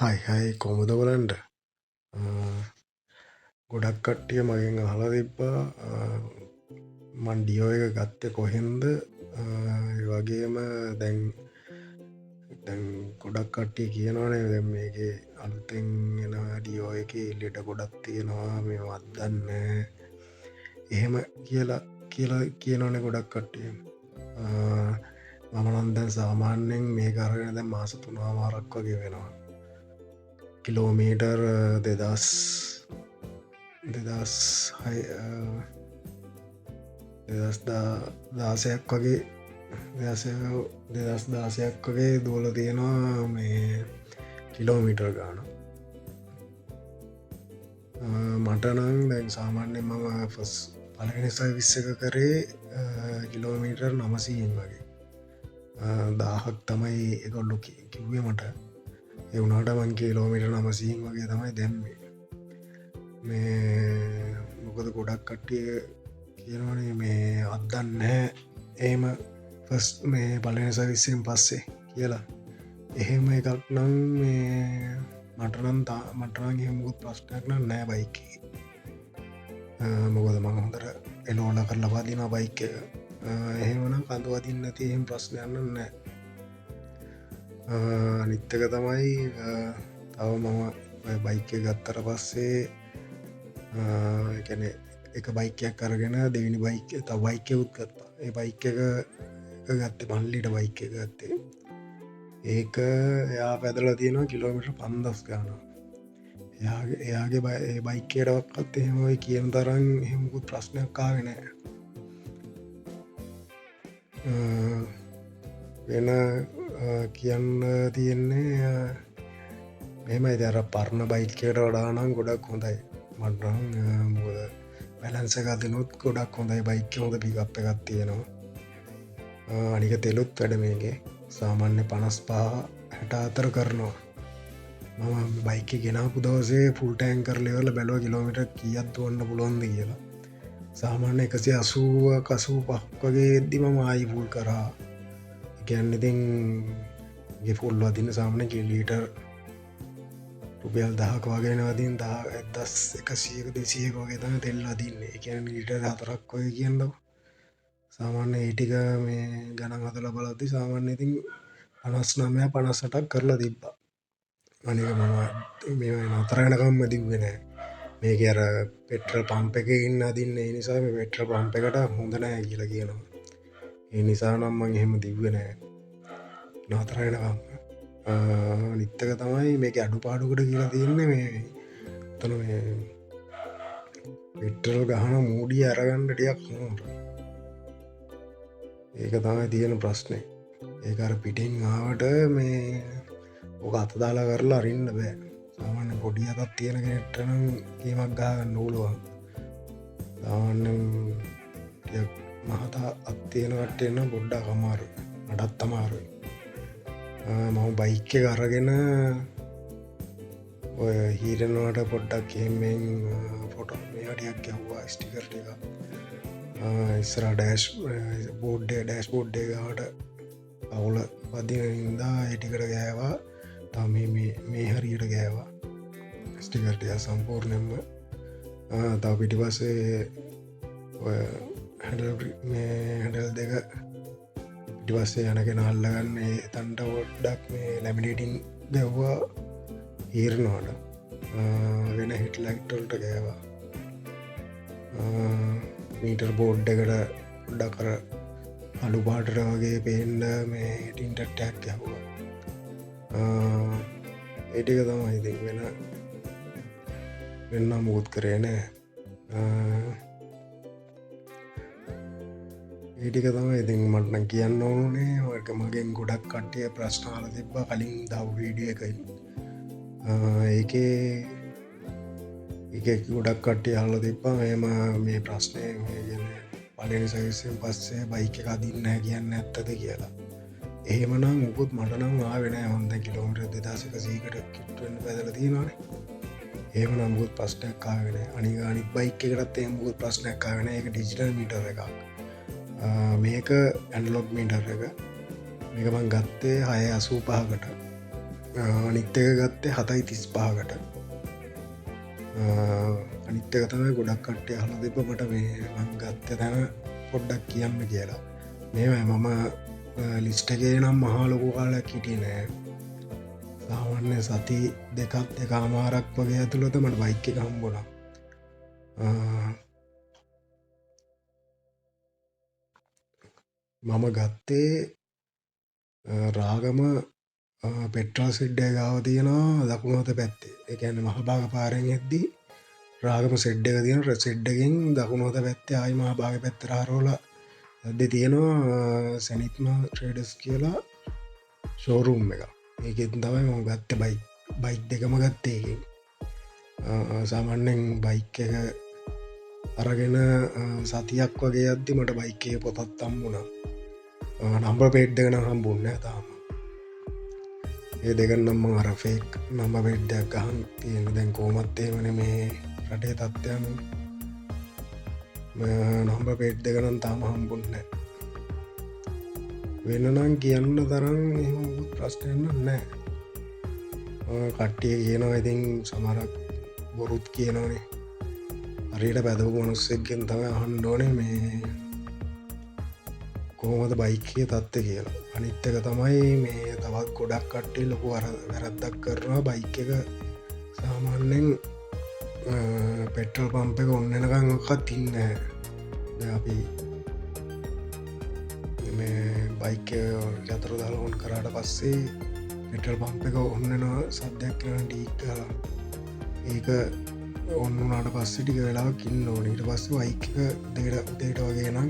හයි කොහොමද බලන්න ගොඩක් කට්ටිය මගෙන් අහලා තිබ්බා මන් ඩියෝ එක ගත්තේ කොහෙන්ද ඒ වගේම දැන් ගොඩක් කට්ටිය කියනවනේ දැන් මේකේ අලුතෙන් එන ඩියෝ එකේ ලෙඩ ගොඩක් තියෙනවා මේවත් දන්නේ එහෙම කියලා කියනවනේ ගොඩක් කට්ටිය මම නම් දැන් සාමාන්‍යයෙන් මේක අරගෙන දැන් මාස 3මාරක් වගේ වෙනවා කිලෝමීටර් 2016ක් වගේ 2016ක් වගේ දුවල තියෙනවා මේ කිලෝමීටර් ගාන මට නම් දැන් සාමාන්‍යයෙන් මම ෆස් පළවෙනි සර්විස් එක කරේ කිලෝමීටර් 900න් වගේ 1000ක් තමයි ඒගොල්ලෝ කිව්වේ මට ඒ වුණාට මං කිලෝමීටර් 900න් වගේ තමයි දැම්මේ මේ මොකද ගොඩක් කට්ටිය කියනවනේ මේ අත්දන්නේ එහෙම ෆස් මේ පළවෙනි සර්විස් එකෙන් පස්සේ කියලා එහෙම එකක් නම් මේ මට නම් එහෙම මොකුත් ප්‍රශ්නයක් නම් නෑ බයික් එකේ මොකද මම හොඳට එලෝඩ කරලා වදිනවා බයික් එක එහෙමනම් කඳු වදින්න නැති එහෙම ප්‍රශ්නයක් නෑ අනිත් එක තමයි තව මම බයික් එක ගත්තට පස්සේ කියන්නේ එක බයික් එකක් අරගෙන දෙවෙනි බයික් තව බයික් එකකුත් ගත්තා ඒ බයික් එක ගත්තේ පන්ලිට බයික් එක ගත්තේ ඒක එයා පැදලා තියෙනවා කිලෝමීටර් 5000 ගානක් එයාගේ බයික් එකටවත් එහෙම ඔය කියන තරම් එහෙම මොකුත් ප්‍රශ්නයක් ආවේ නැහැ වෙන කියන්න තියෙන්නේ මෙහෙමයි දැන් අර පරණ බයික් එකට වඩා නම් ගොඩක් හොඳයි මට නම් මොකද බැලන්ස් එක අදිනොත් ගොඩක් හොඳයි බයික් එක හොඳ පිකප් එකක් තියෙනවා අනික තෙලුත් වැඩ මේකේ සාමාන්‍ය 55-64 කරනවා මම බයික් එක ගෙනාපු දවසේ ෆුල් ටැන්ක් කරලා ඉවරලා බැලුවා කිලෝමීටර් කීයක් දුවන්න පුළුවන්ද කියලා සාමාන්‍ය 180-85ක් වගේ එද්දි මම ආයි ෆුල් කරා කියන්නේ ඉතින් ගේ ෆුල් වදින්න සාමාන්‍ය කිලෝමීටර් රුපියල් 1000ක වගේ නවදින් 1100-200ක වගේ තමයි තෙල් වදින්නේ ඒ කියන්නේ ලීටර් 4ක් වගේ කියනදෝ සාමාන්‍ය ඒ ටික මේ ගණන් හදලා බලද්දි සාමාන්‍ය ඉතින් 59-58ක් කරලා තිබ්බා අනික මම මේ නතර වෙනකම්ම දිව්වේ නෑ මේකේ අර පෙට්‍රල් පම්ප් එකේ ඉන්න අදින්නේ ඒ නිසා මේ පෙට්‍රල් පම්ප් එකට හොඳ නෑ කියලා කියනවා ඒ නිසා නම් මම එහෙම දිව්වේ නෑ නතර වෙනකම් අනිත් එක තමයි මේකේ අඩුපාඩුකට කියලා තියෙන්නේ මේ උතන මේ පෙට්‍රල් ගහන මූඩිය අරගන්න ටිකක් අමාරුයි ඒක තමයි තියෙන ප්‍රශ්නේ ඒක අර පිටින් ආවට මේ ඔක අත දාලා කරලා අරින්න බෑ සාමාන්‍ය පොඩි අතක් තියෙන කෙනෙක්ට නම් කීමක් ගහගන්න ඕලුවන් සාමාන්‍යයෙන් ටිකක් මහත අත් තියෙන කට්ටිය නම් පොඩ්ඩක් අමාරුයි මටත් අමාරුයි මම බයික් එක අරගෙන ඔය හීරනවට පොඩ්ඩක් එහෙමෙන් ෆොටෝ මේවා ටිකක් ගැහුවා ස්ටිකර් ටික ඉස්සර ඩෑෂ් බෝඩ් එක ගාවට අවුල වදින හින්දා ඒ ටිකට ගෑවා තව මේ හරියට ගෑවා ස්ටිකර් ටික සම්පූර්ණයෙන්ම තව පිටිපස්සේ ඔය හැන්ඩල් දෙක පිටිපස්සේ යනගෙන අල්ලගන්න එතන්ට පොඩ්ඩක් මේ ලැමිනේටින් ගැව්වා හීරනවට වෙන හිට් ලයිට් වලට ගෑවා මීටර් බෝඩ් එකට පොඩ්ඩක් අර අලු පාටට වගේ පේන්න මේ හිටින් ටැට්ටයක් ගැහුවා ඒ ටික තමයි ඉතින් වෙන මොකුත් කරේ නෑ ඒ ටික තමයි ඉතින් මට නම් කියන්න ඕනේ ඔයක මගෙන් ගොඩක් කට්ටිය ප්‍රශ්න අහලා තිබ්බා කලින් දාපු වීඩියෝ එකකින් ඒකේ ගොඩක් කට්ටිය අහලා තිබ්බා මේ ප්‍රශ්නේ මේ කියන්නේ පළවෙනි සර්විස් එකෙන් පස්සේ බයික් එක අදින්න නැහැ කියන්නේ ඇත්තද කියලා එහෙමනම් මොකුත් මට නම් ආවේ නැහැ මම දැන් කිලෝමීටර් 2100කට කිට් වෙන්න බැදලා තියෙනවානේ එහෙමනම් මොකුත් ප්‍රශ්නයක් ආවේ නැහැ අනිත් බයික් එකකටත් එහෙම මොකුත් ප්‍රශ්නයක් ආවේ නැහැ ඒක ඩිජිටල් මීටර් එකක් මේක ඇනලොග් මීටර් එක මේක මං ගත්තේ 685කට අනිත් එක ගත්තේ 7.35කට. අනිත් එක තමයි ගොඩක් කට්ටිය අහලා තිබ්බ මට මේ මම ගත්ත තැන පොඩ්ඩක් කියන්න කියලා. මේවයි මම ලිස්ට් එකේ නම් මහා ලොකු කාලයක් හිටියේ නෑ. සාමාන්‍ය සති දෙකමාරක් වගේ ඇතුළත මට බයික් එක හම්බුණා. මම ගත්තේ රාගම පෙට්‍රල් සෙඩ්ඩය ගාව තියෙනවා දකුණු අත පැත්තේ. ඒ කියන්නේ මහභාග පාරෙන් එද්දී රාගම සෙඩ් එක තියෙන සෙඩ්ඩකින් දකුණු අත පැත්තේ ආයි මහභාග පැත්තට හරවලා ඇද්දේ තියෙනවා සැනිත්ම ට්‍රේඩර්ස් කියලා ෂෝරූම් එක. ඒකෙන් තමයි මම ගත්තේ බයික් දෙකම ගත්තේ ඒකෙන්. සාමාන්‍යයෙන් බයික් එක අරගෙන සතියක් වගේ යද්දි මට බයික් එකේ පොතක් හම්බුණා. නම්බර් ප්ලේට් දෙක නම් හම්බුන්නේ නැහැ තාම. ඒ දෙක නම් මම අර ෆේක් නම්බර් ප්ලේට් දෙකක් ගහන් තියෙන. දැන් කොහොමත් එහෙමනේ මේ රටේ තත්ත්වයන්. නම්බර් ප්ලේට් දෙක නම් තාම හම්බුන්නේ නැහැ. වෙන නම් කියන්න තරම් එහෙම ප්‍රශ්නයක් නැහැ. කට්ටිය කියනවා ඉතින් සමහරක් බොරුත් කියනවනේ. හරියට පැදපු මිනිස්සෙක්ගෙන් තමයි අහන්න ඕනේ මේ කොහොමද බයික් එකේ තත්ත්වය කියලා. අනිත් එක තමයි මේ තවත් ගොඩක් කට්ටිය ලොකු වැරද්දක් කරනවා බයික් එක සාමාන්‍යයෙන් පෙට්‍රල් පම්ප් එක ඔන්න එනකන් ඔක්කත් ඉන්නේ නැහැ. දැන් අපි මේ බයික් එක යතුරු දාලා ඔන් කරාට පස්සේ පෙට්‍රල් පම්ප් එක ඔන්න එන සද්දයක් කරන ඩීක් ගාලා ඒක ඔන්න උනාට පස්සේ ටික වෙලාවක් ඉන්න ඕනේ. ඊට පස්සේ බයික් එක දෙයට වගේ නම්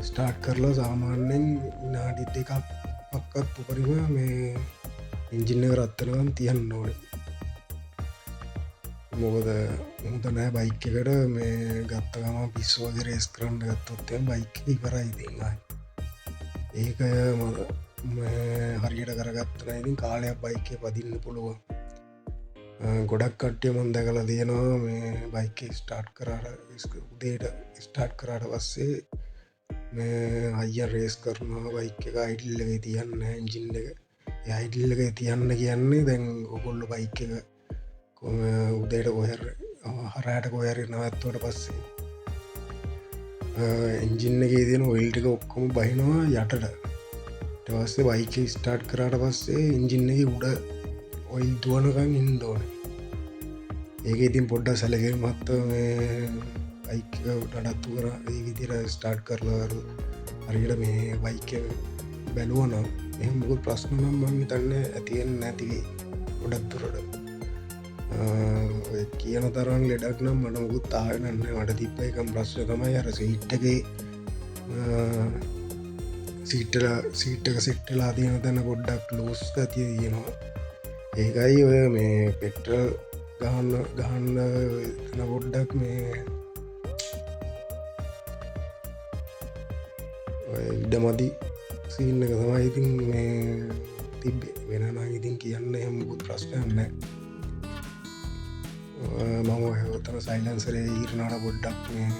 ස්ටාර්ට් කරලා සාමාන්‍යයෙන් විනාඩි 2ක් පක්කත් උපරිම මේ එන්ජින් එක රත් වෙනකන් තියන්න ඕනේ. මොකද හොඳ නෑ බයික් එකට මේ ගත්ත ගමන් පිස්සු වගේ රේස් කරන්න ගත්තොත් එහෙනම් බයික් එක ඉවරයි ඉතින් ආයි. ඒක මම හරියට කරගත්තා නම් ඉතින් කාලයක් බයික් එක පදින්න පුළුවන්. ගොඩක් කට්ටිය මම දැකලා තියෙනවා මේ බයික් එක ස්ටාර්ට් කරාට උදේට ස්ටාර්ට් කරාට පස්සේ මේ අයියා රේස් කරනවා බයික් එක අයිඩල් එකේ තියන්න එන්ජින් එක. ඒ අයිඩල් එකේ තියන්න කියන්නේ දැන් ඔයගොල්ලෝ බයික් එක උදේට හරයට කොහරි නවත්තුවට පස්සේ එන්ජින් එකේ තියෙන ඔයිල් ටික ඔක්කොම බහිනවා යටට. ඊට පස්සේ බයික් එක ස්ටාර්ට් කරාට පස්සේ එන්ජින් එකේ උඩ ඔයිල් දුවනකන් ඉන්න ඕනේ. ඒක ඉතින් පොඩ්ඩක් සැලකිලිමත් මේ බයික් එක නඩත්තු කරා ඒ විදිහට ස්ටාර්ට් කරලා හරියට මේ බයික් එක බැලුවා නම් එහෙම මොකද ප්‍රශ්න නම් මම හිතන්නේ ඇති වෙන්නේ නැති වෙයි ගොඩක් දුරට. කියන තරම් ලෙඩක් නම් මට මොකුත් ආවේ නැහැ. මට තිබ්බ එකම ප්‍රශ්න තමයි අර සීට් එකේ සීට් එක සෙට් වෙලා තියෙන තැන පොඩ්ඩක් ලූස් ගතිය තියෙනවා. ඒකයි ඔය මේ පෙට්‍රල් ගහන්න එතන පොඩ්ඩක් මේ ඉඩමදි සීන් එක තමයි ඉතින් මේ තිබ්බේ. වෙන නම් ඉතින් කියන්න එහෙම මොකුත් ප්‍රශ්නයක් නැහැ. මම ඔතන සයිලන්සරේ ඊරනාට පොඩ්ඩක් මේ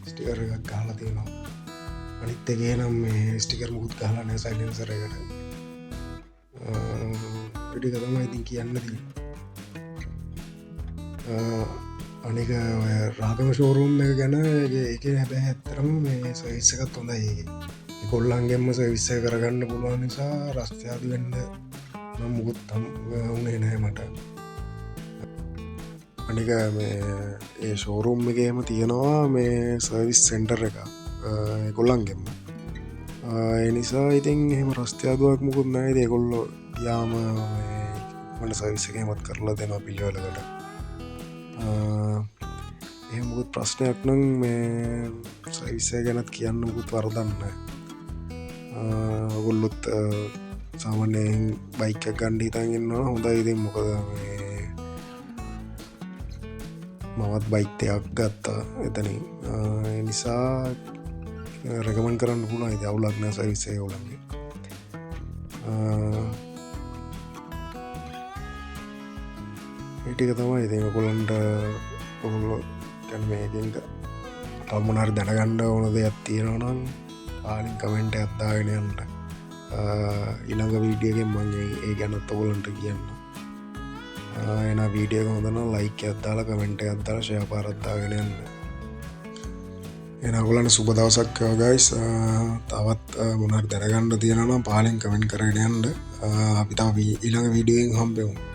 ස්ටිකර් එකක් ගහලා තියෙනවා. අනිත් එකේ නම් මේ ස්ටිකර් මොකුත් ගහලා නැහැ සයිලන්සර් එකට. ටික තමයි ඉතින් කියන්න තියෙන්නේ. අනික ඔය රාගම ෂෝරූම් එක ගැන ඒකේ හැබැයි ඇත්තටම මේ සර්විස් එකත් හොඳයි. ඒගොල්ලන්ගෙන්ම සර්විස් එක කරගන්න පුළුවන් නිසා රස්තියාදු වෙන්න නම් මොකුත් උනේ නැහැ මට. අනික මේ ඒ ෂෝරූම් එකේම තියෙනවා මේ සර්විස් සෙන්ටර් එක ඒගොල්ලන්ගෙන්ම. ඒ නිසා ඉතින් එහෙම රස්තියාදුවක් මොකුත් නැහැ. ඉතින් ඒගොල්ලෝ යාම මට සර්විස් එකේමත් කරලා දෙනවා පිළිවෙලකට. එහෙම මොකුත් ප්‍රශ්නයක් නම් මේ සර්විස් එක ගැනත් කියන්න මොකුත් වරදක් නැහැ. ඔයගොල්ලොත් සාමාන්‍යයෙන් බයික් එකක් ගන්න හිතන් ඉන්නවා හොඳයි. ඉතින් මොකද මේ මමත් බයික් එකක් ගත්තා එතනින්. ඒ නිසා රෙකමන්ඩ් කරන්න පුළුවන්. ඉතින් අවුලක් නැහැ සර්විස් එක ඔයගොල්ලන්ගේ. ඒ ටික තමයි ඉතින් ඔයගොල්ලන්ට ඔයගොල්ලෝ කියන්නේ මේකෙන් තව මොනාරි දැනගන්න ඕන දෙයක් තියෙනවා නම් පාලින් කමෙන්ට් එකක් දාගෙන යන්න. ඊළඟ වීඩියෝ එකෙන් මම ඒ ගැනත් ඔයගලන්ට කියන්න. එන වීඩියෝ එක හොඳ නම් ලයික් එකක් දාලා කමෙන්ට් එකක් දාලා ෂෙයා පාරක් දාගෙන යන්න. එහෙනම් ඔයගලන්ට සුබ දවසක් වේවා ගයිස්. තවත් මොනවාරි දැනගන්න තියෙනවා නම් පහලින් කමෙන්ට් කරගෙන යන්න. අපි තව ඊළඟ වීඩියෝ එකෙන් හම්බෙමු.